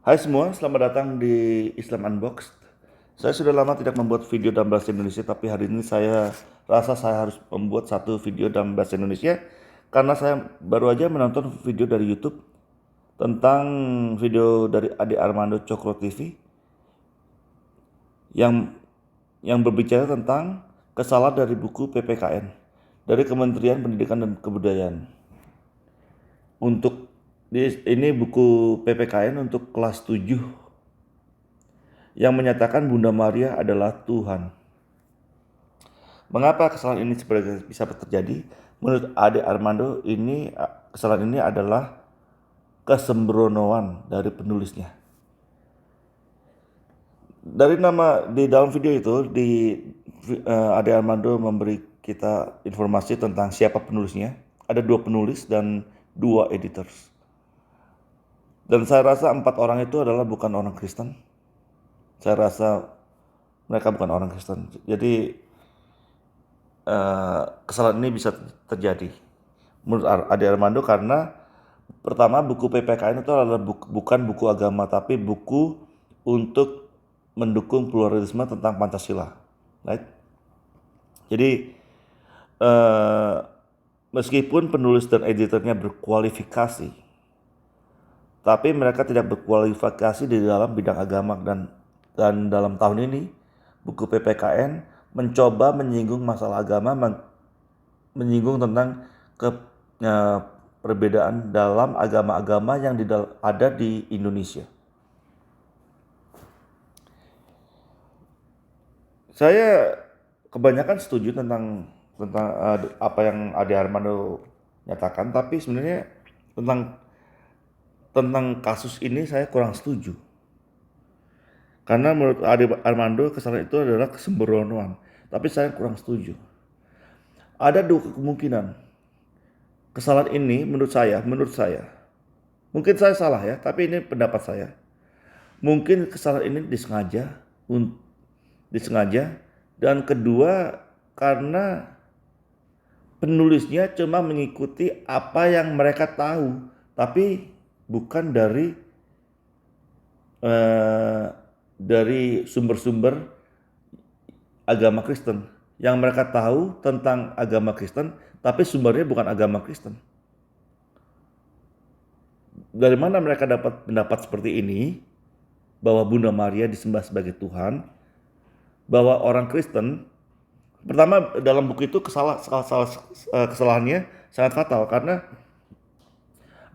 Hai semua, selamat datang di Islam Unboxed. Saya sudah lama tidak membuat video dalam bahasa Indonesia, tapi hari ini saya rasa saya harus membuat satu video dalam bahasa Indonesia karena saya baru aja menonton video dari YouTube tentang video dari Ade Armando Cokro TV yang berbicara tentang kesalahan dari buku PPKN dari Kementerian Pendidikan dan Kebudayaan. Ini buku PPKN untuk kelas 7 yang menyatakan Bunda Maria adalah Tuhan. Mengapa kesalahan ini bisa terjadi? Menurut Ade Armando, kesalahan ini adalah kesembronoan dari penulisnya. Dari nama di dalam video itu, Ade Armando memberi kita informasi tentang siapa penulisnya. Ada 2 penulis dan 2 editors. Dan saya rasa 4 orang itu adalah bukan orang Kristen. Saya rasa mereka bukan orang Kristen. Jadi kesalahan ini bisa terjadi menurut Ade Armando karena pertama, buku PPKN itu adalah bukan buku agama, tapi buku untuk mendukung pluralisme tentang Pancasila, right? Jadi meskipun penulis dan editornya berkualifikasi, tapi mereka tidak berkualifikasi di dalam bidang agama, dan dalam tahun ini buku PPKN mencoba menyinggung masalah agama, menyinggung tentang perbedaan dalam agama-agama yang ada di Indonesia. Saya kebanyakan setuju tentang apa yang Ade Armando nyatakan, tapi sebenarnya tentang kasus ini saya kurang setuju. Karena menurut Ade Armando kesalahan itu adalah kesembronoan, tapi saya kurang setuju. Ada 2 kemungkinan. Kesalahan ini menurut saya, mungkin saya salah ya, tapi ini pendapat saya. Mungkin kesalahan ini disengaja, dan kedua karena penulisnya cuma mengikuti apa yang mereka tahu, tapi bukan dari sumber-sumber agama Kristen. Yang mereka tahu tentang agama Kristen, tapi sumbernya bukan agama Kristen. Dari mana mereka dapat pendapat seperti ini, bahwa Bunda Maria disembah sebagai Tuhan, bahwa orang Kristen, pertama dalam buku itu kesalahannya sangat fatal karena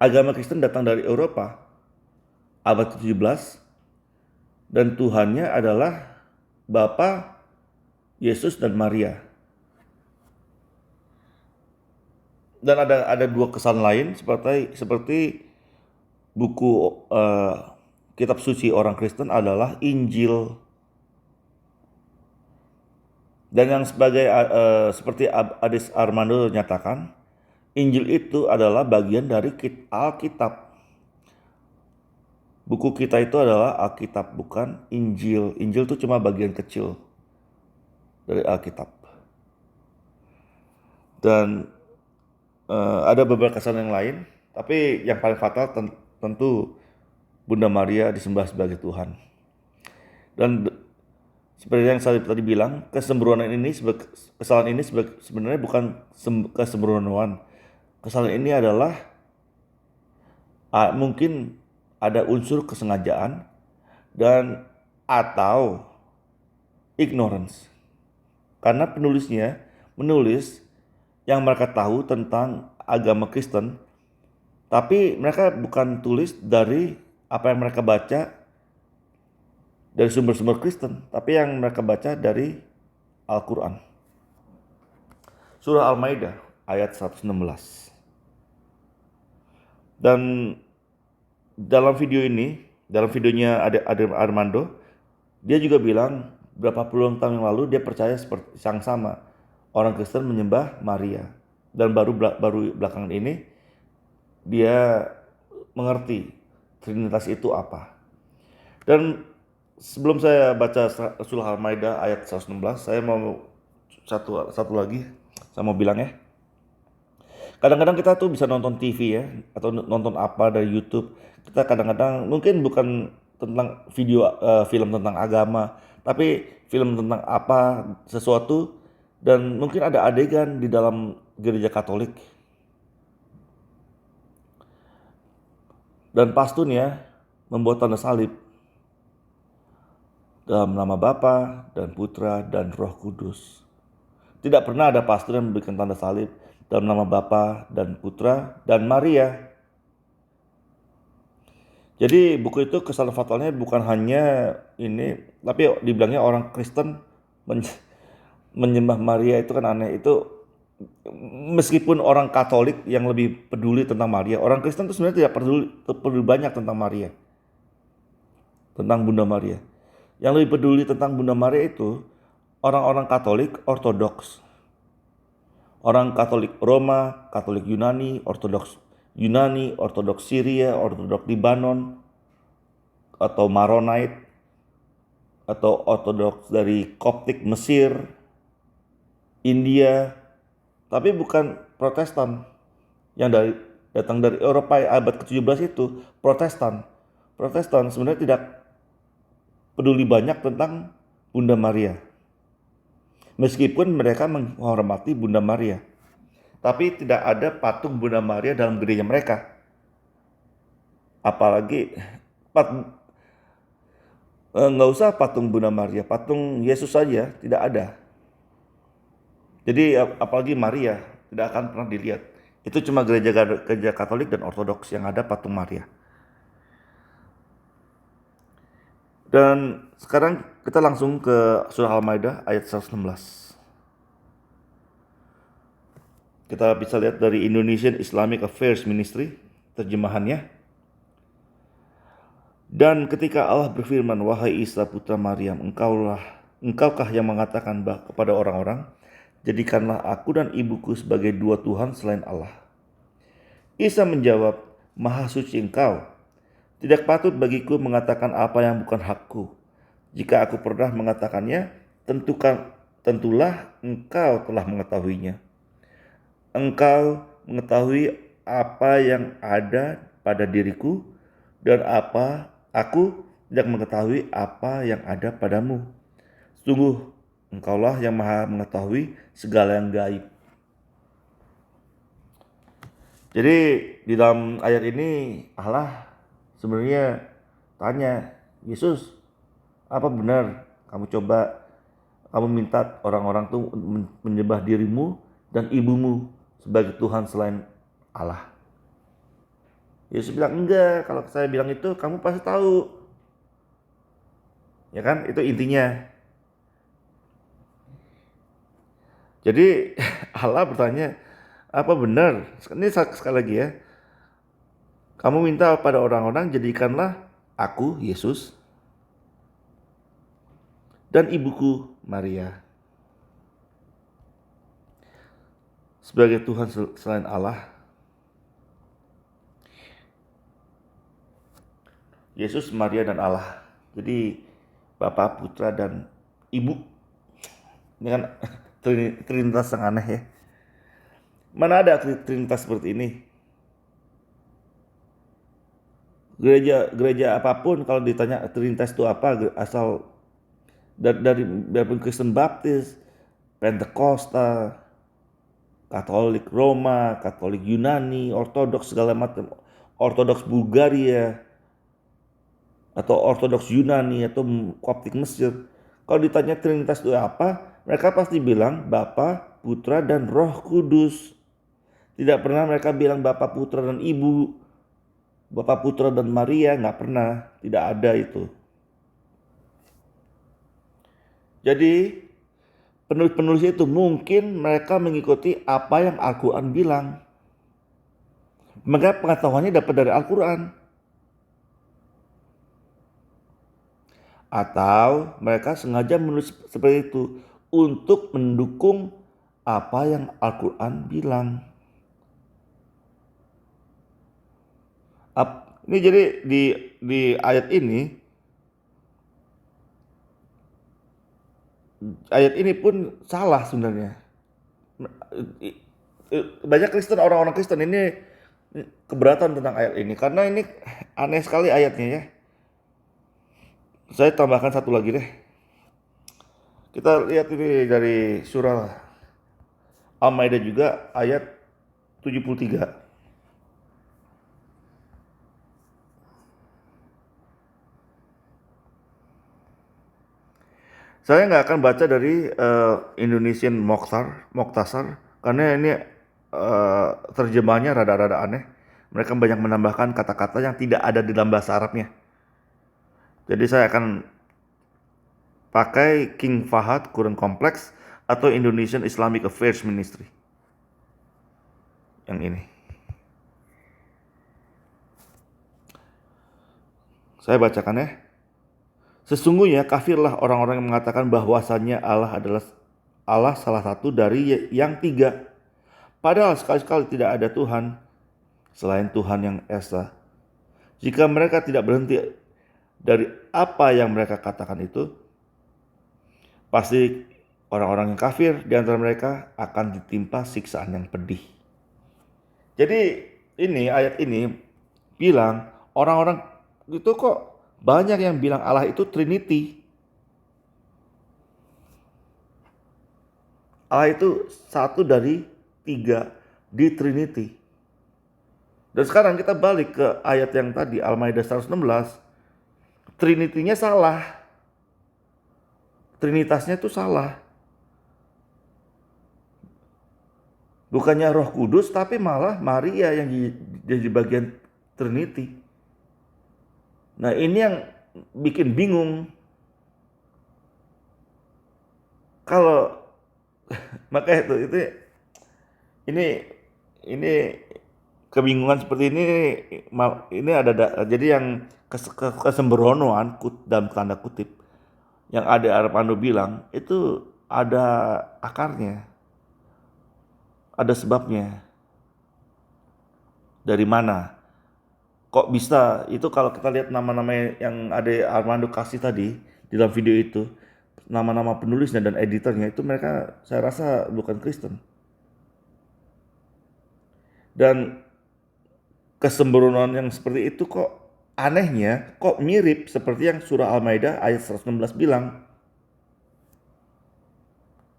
agama Kristen datang dari Eropa abad ke-17 dan Tuhannya adalah Bapa, Yesus, dan Maria. Dan ada 2 kesalahan lain seperti buku kitab suci orang Kristen adalah Injil. Dan yang seperti Ade Armando nyatakan, Injil itu adalah bagian dari Alkitab. Buku kita itu adalah Alkitab, bukan Injil. Injil itu cuma bagian kecil dari Alkitab. Dan ada beberapa kesalahan yang lain, tapi yang paling fatal tentu Bunda Maria disembah sebagai Tuhan. Dan seperti yang saya tadi bilang, kesembronoan ini sebenarnya bukan kesembronoan. Kesalahan ini adalah mungkin ada unsur kesengajaan dan atau ignorance. Karena penulisnya menulis yang mereka tahu tentang agama Kristen, tapi mereka bukan tulis dari apa yang mereka baca dari sumber-sumber Kristen, tapi yang mereka baca dari Al-Quran. Surah Al-Maidah ayat 116. Dan dalam videonya Ade Armando, dia juga bilang berapa puluh tahun yang lalu dia percaya seperti yang sama. Orang Kristen menyembah Maria. Dan baru belakangan ini dia mengerti Trinitas itu apa. Dan sebelum saya baca surah Al-Maidah ayat 116, saya mau satu lagi saya mau bilang ya. Kadang-kadang kita tuh bisa nonton TV ya, atau nonton apa dari YouTube. Kita kadang-kadang mungkin bukan tentang film tentang agama, tapi film tentang apa sesuatu, dan mungkin ada adegan di dalam gereja Katolik dan pastornya membuat tanda salib dalam nama Bapa dan Putra dan Roh Kudus. Tidak pernah ada pastor yang memberikan tanda salib dalam nama Bapa dan Putra dan Maria. Jadi buku itu kesalahan fatalnya bukan hanya ini, tapi dibilangnya orang Kristen menyembah Maria itu kan aneh. Itu meskipun orang Katolik yang lebih peduli tentang Maria, orang Kristen itu sebenarnya tidak peduli banyak tentang Maria, tentang Bunda Maria. Yang lebih peduli tentang Bunda Maria itu orang-orang Katolik Ortodoks. Orang Katolik Roma, Katolik Yunani, Ortodoks Syria, Ortodoks Libanon, atau Maronite, atau Ortodoks dari Koptik Mesir, India, tapi bukan Protestan yang datang dari Eropa abad ke-17 itu. Protestan sebenarnya tidak peduli banyak tentang Bunda Maria. Meskipun mereka menghormati Bunda Maria, tapi tidak ada patung Bunda Maria dalam gereja mereka. Apalagi nggak usah patung Bunda Maria, patung Yesus saja tidak ada. Jadi apalagi Maria tidak akan pernah dilihat. Itu cuma gereja Katolik dan Ortodoks yang ada patung Maria. Dan sekarang kita langsung ke surah Al-Maidah ayat 116. Kita bisa lihat dari Indonesian Islamic Affairs Ministry terjemahannya. Dan ketika Allah berfirman, wahai Isa putra Maryam, engkaukah yang mengatakan kepada orang-orang, jadikanlah aku dan ibuku sebagai dua Tuhan selain Allah. Isa menjawab, maha suci engkau. Tidak patut bagiku mengatakan apa yang bukan hakku. Jika aku pernah mengatakannya, tentulah engkau telah mengetahuinya. Engkau mengetahui apa yang ada pada diriku, dan aku tidak mengetahui apa yang ada padamu. Sungguh, engkaulah yang maha mengetahui segala yang gaib. Jadi di dalam ayat ini Allah sebenarnya tanya, Yesus, apa benar kamu minta orang-orang tuh menyembah dirimu dan ibumu sebagai Tuhan selain Allah? Yesus bilang, enggak, kalau saya bilang itu kamu pasti tahu. Ya kan, itu intinya. Jadi Allah bertanya, apa benar? Ini sekali lagi ya. Kamu minta pada orang-orang, jadikanlah aku, Yesus, dan ibuku, Maria, sebagai Tuhan selain Allah. Yesus, Maria, dan Allah. Jadi Bapa, Putra, dan Ibu. Ini kan Trinitas yang aneh ya. Mana ada Trinitas seperti ini? Gereja apapun kalau ditanya Trinitas itu apa, asal dari Kristen Baptis, Pentakosta, Katolik Roma, Katolik Yunani, Ortodoks segala macam, Ortodoks Bulgaria, atau Ortodoks Yunani, atau Koptik Mesir. Kalau ditanya Trinitas itu apa, mereka pasti bilang Bapa, Putra, dan Roh Kudus. Tidak pernah mereka bilang Bapa, Putra, dan Ibu, Bapa, Putra, dan Maria, nggak pernah, tidak ada itu. Jadi penulis-penulis itu mungkin mereka mengikuti apa yang Al-Quran bilang. Mereka pengetahuannya dapat dari Al-Quran. Atau mereka sengaja menulis seperti itu untuk mendukung apa yang Al-Quran bilang. Ini jadi di ayat ini pun salah sebenarnya. banyak Kristen, orang-orang Kristen ini keberatan tentang ayat ini karena ini aneh sekali ayatnya ya. Saya tambahkan satu lagi deh. Kita lihat ini dari surah Al-Maidah juga ayat 73. Saya nggak akan baca dari Indonesian Moktasar karena ini terjemahannya rada-rada aneh. Mereka banyak menambahkan kata-kata yang tidak ada di dalam bahasa Arabnya. Jadi saya akan pakai King Fahad Quran Complex atau Indonesian Islamic Affairs Ministry. Yang ini. Saya bacakan ya. Sesungguhnya kafirlah orang-orang yang mengatakan bahwasannya Allah adalah Allah salah satu dari yang tiga. Padahal sekali-sekali tidak ada Tuhan selain Tuhan yang Esa. Jika mereka tidak berhenti dari apa yang mereka katakan itu, pasti orang-orang yang kafir di antara mereka akan ditimpa siksaan yang pedih. Jadi ini ayat ini bilang orang-orang itu kok banyak yang bilang Allah itu Trinity. Allah itu satu dari tiga di Trinity. Dan sekarang kita balik ke ayat yang tadi Al-Maidah 116. Trinity-nya salah. Trinitasnya itu salah. Bukannya Roh Kudus tapi malah Maria yang jadi bagian Trinity. Nah, ini yang bikin bingung. Kalau makanya itu ini kebingungan seperti ini ada jadi yang kesembronoan dalam tanda kutip yang Ade Armando bilang itu ada akarnya, ada sebabnya. Dari mana? Kok bisa? Itu kalau kita lihat nama-nama yang Ade Armando kasih tadi di dalam video itu, nama-nama penulisnya dan editornya itu mereka saya rasa bukan Kristen. Dan kesembronoan yang seperti itu kok anehnya kok mirip seperti yang surah Al-Maidah ayat 116 bilang.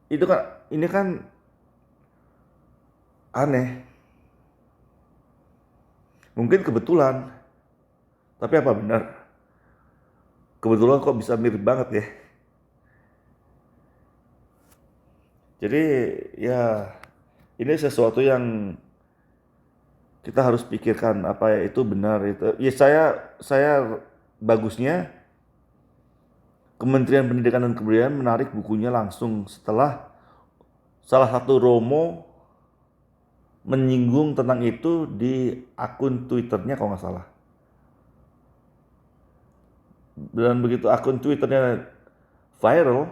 Itu kan ini kan aneh. Mungkin kebetulan. Tapi apa benar? Kebetulan kok bisa mirip banget ya. Jadi ya ini sesuatu yang kita harus pikirkan apa ya itu benar itu. Ya saya bagusnya Kementerian Pendidikan dan Kebudayaan menarik bukunya langsung setelah salah satu Romo menyinggung tentang itu di akun Twitternya kalau nggak salah. Dan begitu akun Twitternya viral,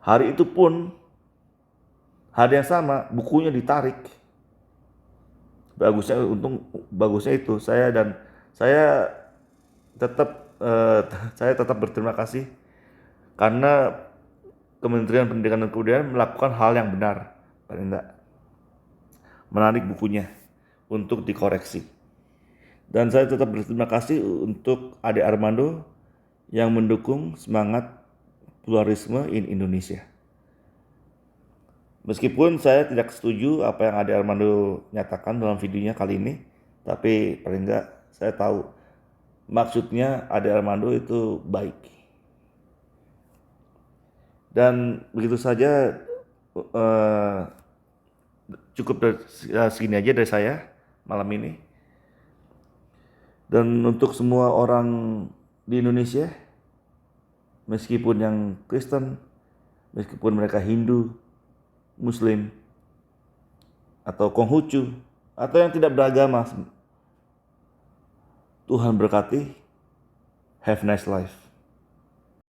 hari itu pun hari yang sama bukunya ditarik. Bagusnya itu saya tetap saya tetap berterima kasih karena Kementerian Pendidikan dan Kebudayaan melakukan hal yang benar, paling enggak menarik bukunya untuk dikoreksi. Dan saya tetap berterima kasih untuk Ade Armando yang mendukung semangat pluralisme in Indonesia. Meskipun saya tidak setuju apa yang Ade Armando nyatakan dalam videonya kali ini, tapi paling enggak saya tahu maksudnya Ade Armando itu baik. Dan begitu saja cukup segini aja dari saya malam ini. Dan untuk semua orang di Indonesia, meskipun yang Kristen, meskipun mereka Hindu, Muslim, atau Konghucu, atau yang tidak beragama, Tuhan berkati. Have a nice life.